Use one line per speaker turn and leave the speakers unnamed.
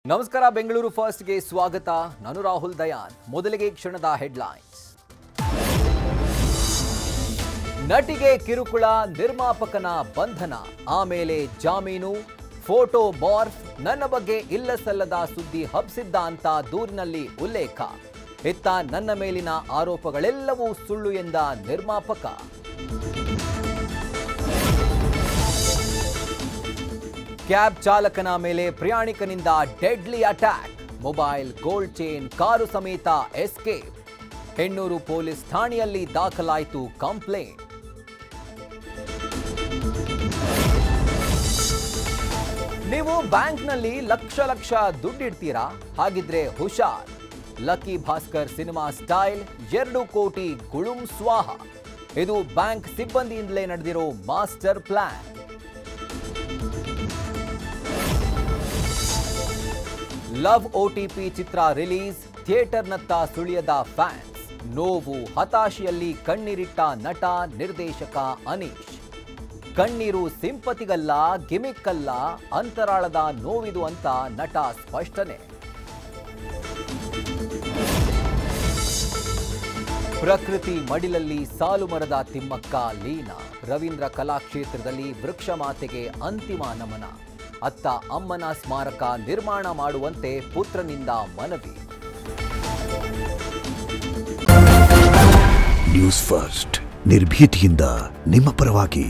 ನಮಸ್ಕಾರ ಬೆಂಗಳೂರು ಫಸ್ಟ್ ಗೆ ಸ್ವಾಗತ ನಾನು ರಾಹುಲ್ ದಯಾನ್ ಮೊದಲಿಗೆ ಕ್ಷಣದ ಹೆಡ್ಲೈನ್ಸ್ ನಟಿಗೆ ಕಿರುಕುಳ ನಿರ್ಮಾಪಕನ ಬಂಧನ ಆಮೇಲೆ ಜಾಮೀನು ಫೋಟೋ ಬಾರ್ಫ್ ನನ್ನ ಬಗ್ಗೆ ಇಲ್ಲಸಲ್ಲದ ಸುದ್ದಿ ಹಬ್ಬಿಸಿದ್ದ ಅಂತ ದೂರಿನಲ್ಲಿ ಉಲ್ಲೇಖ ಇತ್ತ ನನ್ನ ಮೇಲಿನ ಆರೋಪಗಳೆಲ್ಲವೂ ಸುಳ್ಳು ಎಂದ ನಿರ್ಮಾಪಕ ಕ್ಯಾಬ್ ಚಾಲಕನ ಮೇಲೆ ಪ್ರಯಾಣಿಕನಿಂದ deadly attack mobile gold chain car ಸಮೇತ ಎಸ್ಕೇಪ್ ಹೆಣ್ಣೂರು ಪೊಲೀಸ್ ಠಾಣೆಯಲ್ಲಿ ದಾಖಲಾಯಿತು ಕಂಪ್ಲೇಂಟ್ ನೀವು ಬ್ಯಾಂಕ್ನಲ್ಲಿ ಲಕ್ಷ ದುಡ್ಡಿಡ್ತೀರಾ ಹಾಗಿದ್ರೆ ಹುಷಾರ್ ಲಕ್ಕಿ ಭಾಸ್ಕರ್ ಸಿನಿಮಾ ಸ್ಟೈಲ್ 2 ಕೋಟಿ ಗುಳುಂ ಸ್ವಾಹ ಇದು ಬ್ಯಾಂಕ್ ಸಿಬ್ಬಂದಿಯಿಂದಲೇ ನಡೆದಿರೋ ಮಾಸ್ಟರ್ ಪ್ಲಾನ್ ಲವ್ ಓಟಿಪಿ ಚಿತ್ರ ರಿಲೀಸ್ ಥಿಯೇಟರ್ನತ್ತ ಸುಳಿಯದ ಫ್ಯಾನ್ಸ್ ನೋವು ಹತಾಶೆಯಲ್ಲಿ ಕಣ್ಣೀರಿಟ್ಟ ನಟ ನಿರ್ದೇಶಕ ಅನೀಶ್ ಕಣ್ಣೀರು ಸಿಂಪತಿಗಲ್ಲ ಗಿಮಿಕ್ ಅಲ್ಲ ಅಂತರಾಳದ ನೋವಿದು ಅಂತ ನಟ ಸ್ಪಷ್ಟನೆ ಪ್ರಕೃತಿ ಮಡಿಲಲ್ಲಿ ಸಾಲು ಮರದ ತಿಮ್ಮಕ್ಕ ಲೀನ ರವೀಂದ್ರ ಕಲಾಕ್ಷೇತ್ರದಲ್ಲಿ ವೃಕ್ಷ ಮಾತೆಗೆ ಅಂತಿಮ ನಮನ ಅತ್ತ ಅಮ್ಮನ ಸ್ಮಾರಕ ನಿರ್ಮಾಣ ಮಾಡುವಂತೆ ಪುತ್ರನಿಂದ ಮನವಿ
ನ್ಯೂಸ್ ಫಸ್ಟ್ ನಿರ್ಭೀತಿಯಿಂದ ನಿಮ್ಮ ಪರವಾಗಿ